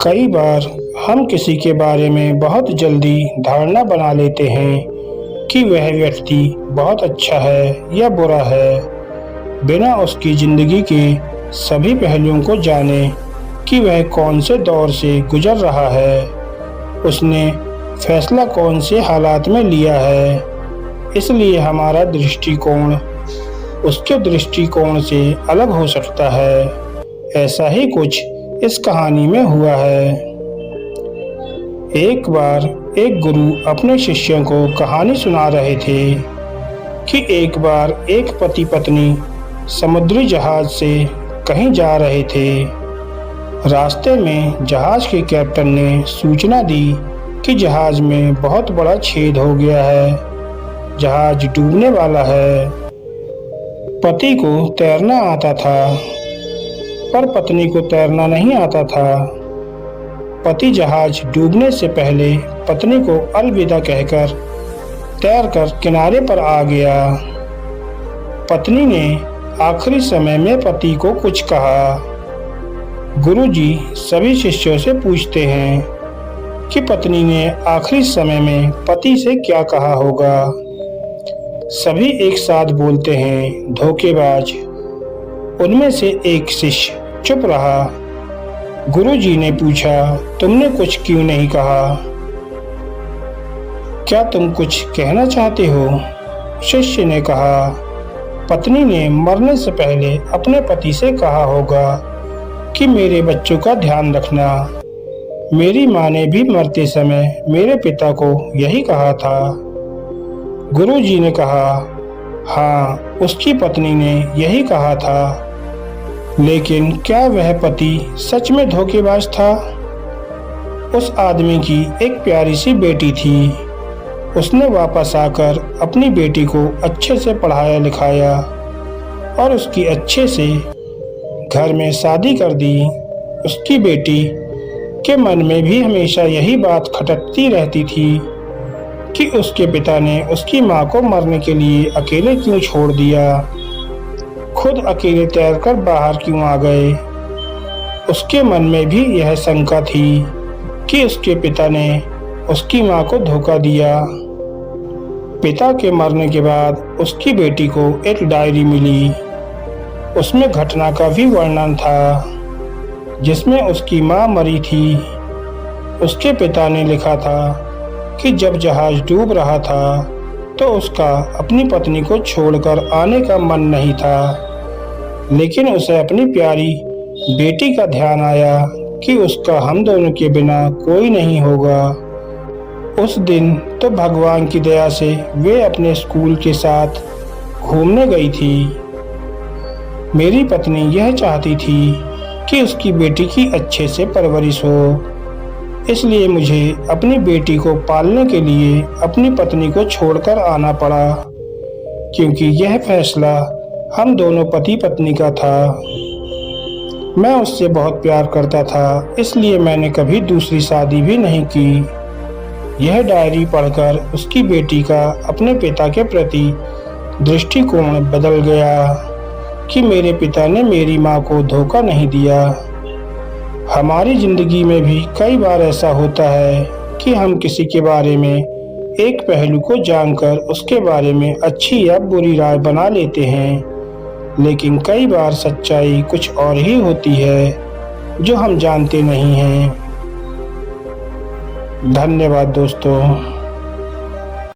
कई बार हम किसी के बारे में बहुत जल्दी धारणा बना लेते हैं कि वह व्यक्ति बहुत अच्छा है या बुरा है, बिना उसकी ज़िंदगी के सभी पहलुओं को जाने कि वह कौन से दौर से गुजर रहा है, उसने फैसला कौन से हालात में लिया है। इसलिए हमारा दृष्टिकोण उसके दृष्टिकोण से अलग हो सकता है। ऐसा ही कुछ इस कहानी में हुआ है। एक बार एक गुरु अपने शिष्यों को कहानी सुना रहे थे कि एक बार एक पति पत्नी समुद्री जहाज से कहीं जा रहे थे। रास्ते में जहाज के कैप्टन ने सूचना दी कि जहाज में बहुत बड़ा छेद हो गया है, जहाज डूबने वाला है। पति को तैरना आता था, पर पत्नी को तैरना नहीं आता था। पति जहाज डूबने से पहले पत्नी को अलविदा कहकर तैरकर किनारे पर आ गया। पत्नी ने आखिरी समय में पति को कुछ कहा। गुरुजी सभी शिष्यों से पूछते हैं कि पत्नी ने आखिरी समय में पति से क्या कहा होगा। सभी एक साथ बोलते हैं, धोखेबाज। उनमें से एक शिष्य चुप रहा। गुरुजी ने पूछा, तुमने कुछ क्यों नहीं कहा? क्या तुम कुछ कहना चाहते हो? शिष्य ने कहा, पत्नी ने मरने से पहले अपने पति से कहा होगा कि मेरे बच्चों का ध्यान रखना। मेरी माँ ने भी मरते समय मेरे पिता को यही कहा था। गुरुजी ने कहा, हाँ, उसकी पत्नी ने यही कहा था, लेकिन क्या वह पति सच में धोखेबाज था? उस आदमी की एक प्यारी सी बेटी थी। उसने वापस आकर अपनी बेटी को अच्छे से पढ़ाया लिखाया और उसकी अच्छे से घर में शादी कर दी। उसकी बेटी के मन में भी हमेशा यही बात खटकती रहती थी कि उसके पिता ने उसकी माँ को मरने के लिए अकेले क्यों छोड़ दिया, खुद अकेले तैरकर बाहर क्यों आ गए। उसके मन में भी यह शंका थी कि उसके पिता ने उसकी माँ को धोखा दिया। पिता के मरने के बाद उसकी बेटी को एक डायरी मिली। उसमें घटना का भी वर्णन था, जिसमें उसकी माँ मरी थी। उसके पिता ने लिखा था कि जब जहाज डूब रहा था तो उसका अपनी पत्नी को छोड़कर आने का मन नहीं था, लेकिन उसे अपनी प्यारी बेटी का ध्यान आया कि उसका हम दोनों के बिना कोई नहीं होगा। उस दिन तो भगवान की दया से वे अपने स्कूल के साथ घूमने गई थी। मेरी पत्नी यह चाहती थी कि उसकी बेटी की अच्छे से परवरिश हो, इसलिए मुझे अपनी बेटी को पालने के लिए अपनी पत्नी को छोड़कर आना पड़ा, क्योंकि यह फैसला हम दोनों पति पत्नी का था। मैं उससे बहुत प्यार करता था, इसलिए मैंने कभी दूसरी शादी भी नहीं की। यह डायरी पढ़कर उसकी बेटी का अपने पिता के प्रति दृष्टिकोण बदल गया कि मेरे पिता ने मेरी माँ को धोखा नहीं दिया। हमारी जिंदगी में भी कई बार ऐसा होता है कि हम किसी के बारे में एक पहलू को जानकर उसके बारे में अच्छी या बुरी राय बना लेते हैं, लेकिन कई बार सच्चाई कुछ और ही होती है जो हम जानते नहीं हैं। धन्यवाद दोस्तों।